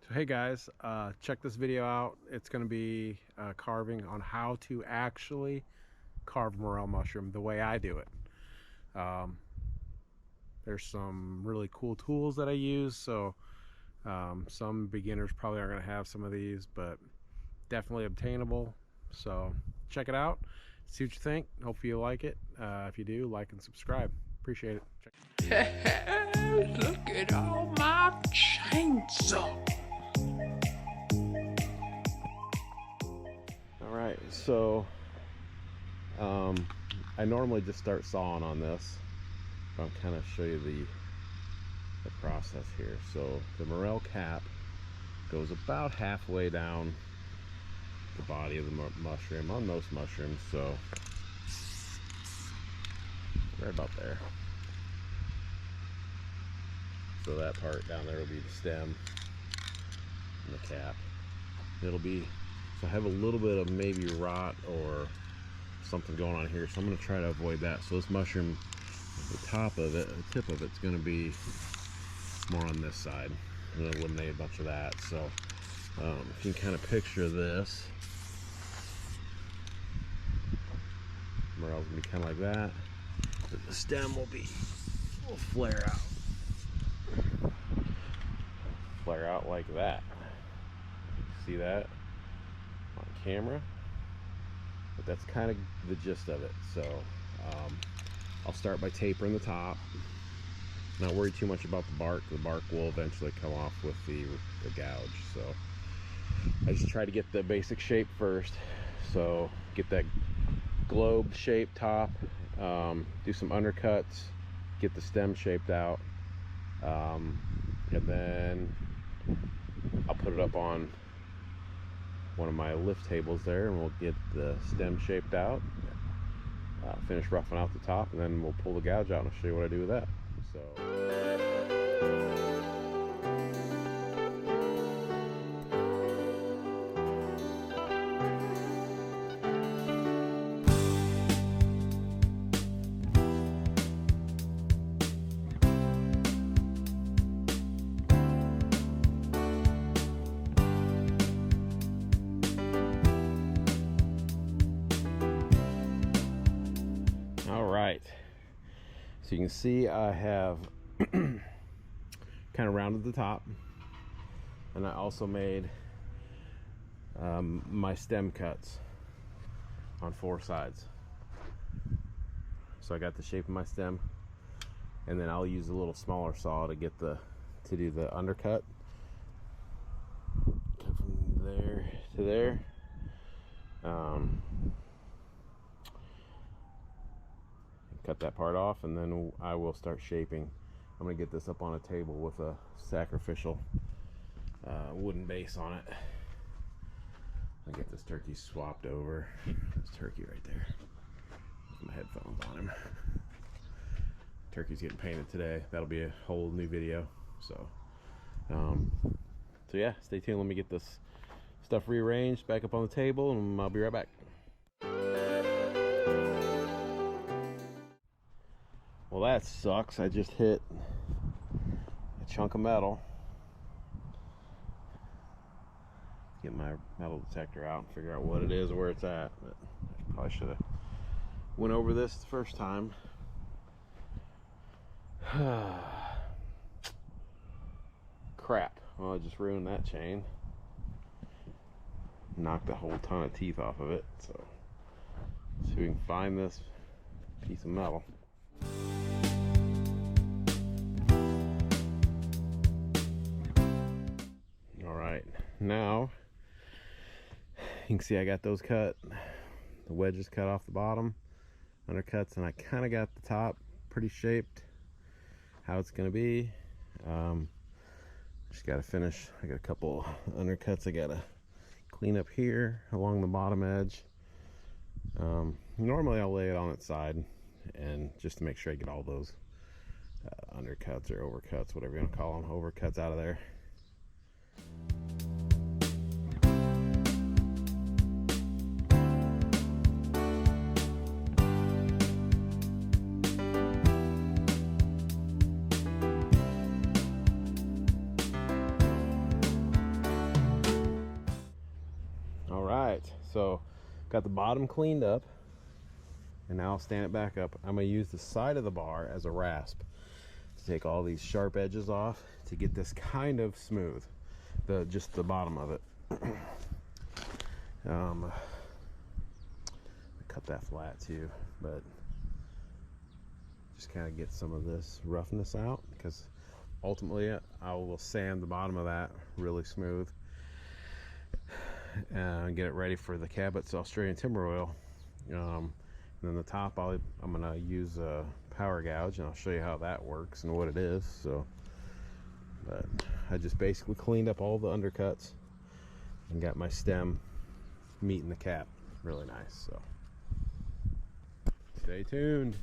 So hey guys, check this video out. It's going to be carving on how to actually carve morel mushroom the way I do it. Um, there's some really cool tools that I use, so some beginners probably aren't going to have some of these, but definitely obtainable. So check it out, see what you think. Hopefully you like it. If you do, like and subscribe. Appreciate it. Look at all my chainsaw. Alright, so I normally just start sawing on this, but I'm kind of show you the process here. So the morel cap goes about halfway down the body of the mushroom on most mushrooms, so right about there. So that part down there will be the stem and the cap. It'll be, so I have a little bit of maybe rot or something going on here, so I'm going to try to avoid that. So this mushroom, the top of it, the tip of it's going to be more on this side. I'm going to eliminate a bunch of that. So if you can kind of picture this, morel's going to be kind of like that. But the stem will flare out like that. See that on camera? But that's kind of the gist of it. So I'll start by tapering the top. Not worry too much about the bark. The bark will eventually come off with the gouge. So I just try to get the basic shape first. So get that globe shaped top, do some undercuts, get the stem shaped out, and then I'll put it up on one of my lift tables there, and we'll get the stem shaped out, finish roughing out the top, and then we'll pull the gouge out and I'll show you what I do with that. So so you can see I have kind of rounded the top, and I also made my stem cuts on 4 sides. So I got the shape of my stem, and then I'll use a little smaller saw to get to do the undercut. Cut from there to there. Cut that part off, and then I will start shaping. I'm gonna get this up on a table with a sacrificial wooden base on it. I'll get this turkey swapped over. This turkey right there with my headphones on him. Turkey's getting painted today. That'll be a whole new video. So yeah, stay tuned. Let me get this stuff rearranged back up on the table, and I'll be right back. Well, that sucks. I just hit a chunk of metal. Get my metal detector out and figure out what it is or where it's at. But I probably should have went over this the first time. Crap. Well, I just ruined that chain. Knocked a whole ton of teeth off of it. So let's see if we can find this piece of metal. Alright, now you can see I got those cut, the wedges cut off the bottom, undercuts, and I kind of got the top pretty shaped how it's going to be. Just got to finish. I got a couple undercuts I got to clean up here along the bottom edge. Normally I'll lay it on its side, and just to make sure I get all those undercuts or overcuts, whatever you want to call them, overcuts out of there. So got the bottom cleaned up, and now I'll stand it back up. I'm gonna use the side of the bar as a rasp to take all these sharp edges off to get this kind of smooth, just the bottom of it. Cut that flat too, but just kind of get some of this roughness out, because ultimately I will sand the bottom of that really smooth and get it ready for the Cabot's Australian timber oil. And then the top I'm gonna use a power gouge, and I'll show you how that works and what it is. So, but I just basically cleaned up all the undercuts and got my stem meeting the cap really nice. So stay tuned.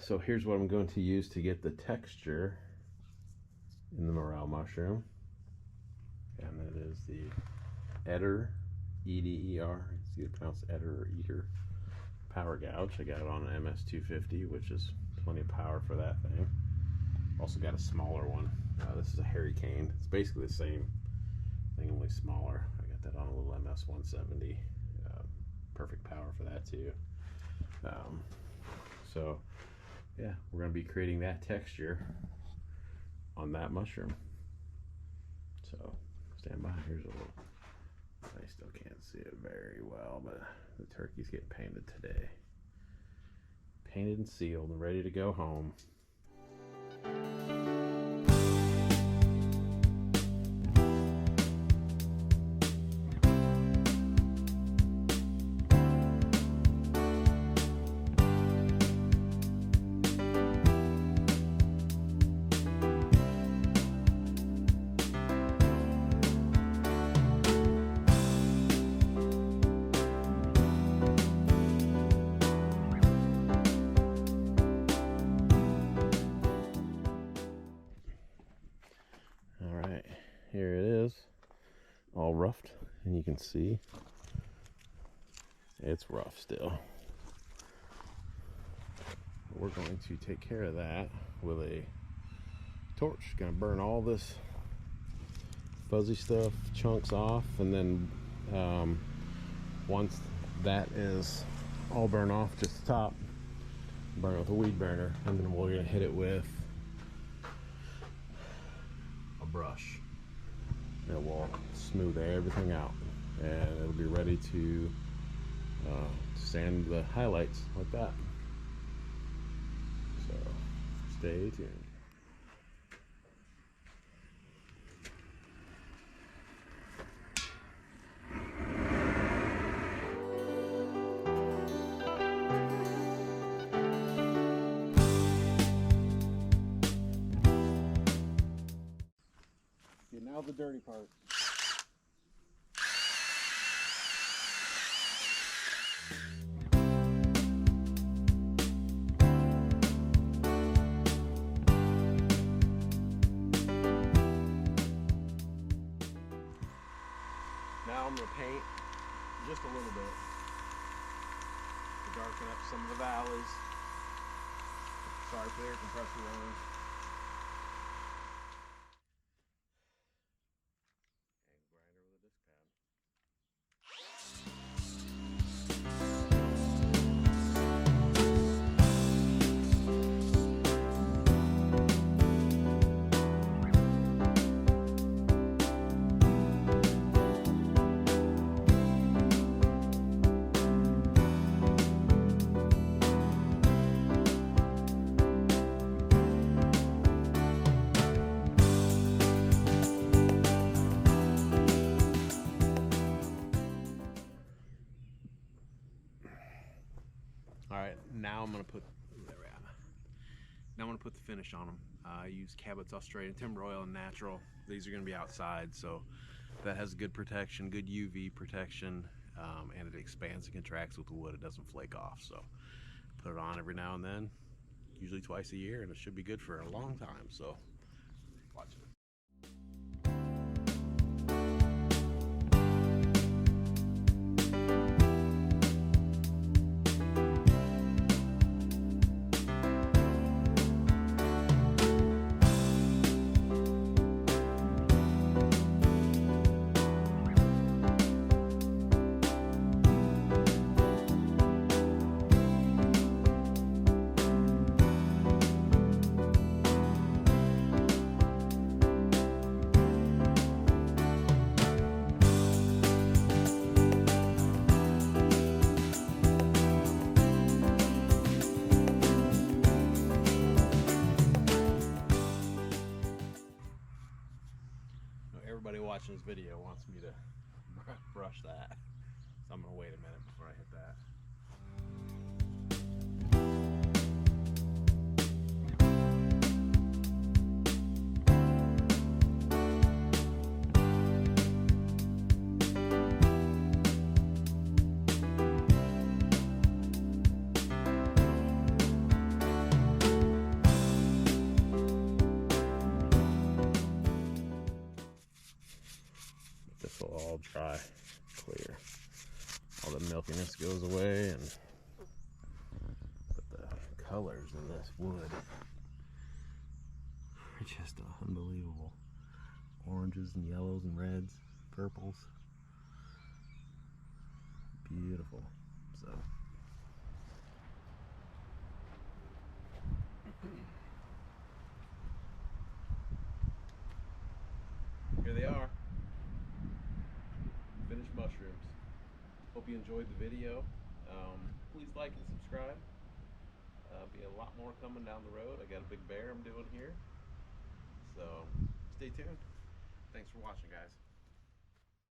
So here's what I'm going to use to get the texture in the morel mushroom, and it is the Eder, E-D-E-R, it's either pronounced Eder or Eater, power gouge. I got it on an MS250, which is plenty of power for that thing. Also got a smaller one. This is a Hurricane. It's basically the same thing, only smaller. I got that on a little MS170. Perfect power for that too. So yeah, we're going to be creating that texture on that mushroom. So stand by. Here's a little, I still can't see it very well, but the turkey's getting painted today. Painted and sealed and ready to go home. Here it is, all roughed, and you can see it's rough still. We're going to take care of that with a torch. Gonna burn all this fuzzy stuff, chunks off, and then once that is all burned off, just the top, burn it with a weed burner, and then we're gonna hit it with a brush. It will smooth everything out, and it'll be ready to sand the highlights like that. So stay tuned. Okay, now the dirty part. Now I'm going to paint just a little bit to darken up some of the valleys. Sorry for the air compressor running. All right, now I'm gonna put, there we are. Now I'm going to put the finish on them. I use Cabot's Australian Timber Oil and Natural. These are going to be outside, so that has good protection, good UV protection, and it expands and contracts with the wood. It doesn't flake off. So put it on every now and then, usually twice a year, and it should be good for a long time. So watch it. Everybody watching this video wants me to brush that, so I'm gonna wait a minute before I hit that. This will all dry clear. All the milkiness goes away, and but the colors in this wood are just unbelievable. Oranges and yellows and reds, purples. Beautiful. So here they are. Finished mushrooms. Hope you enjoyed the video. Please like and subscribe. Be a lot more coming down the road. I got a big bear I'm doing here. So stay tuned. Thanks for watching, guys.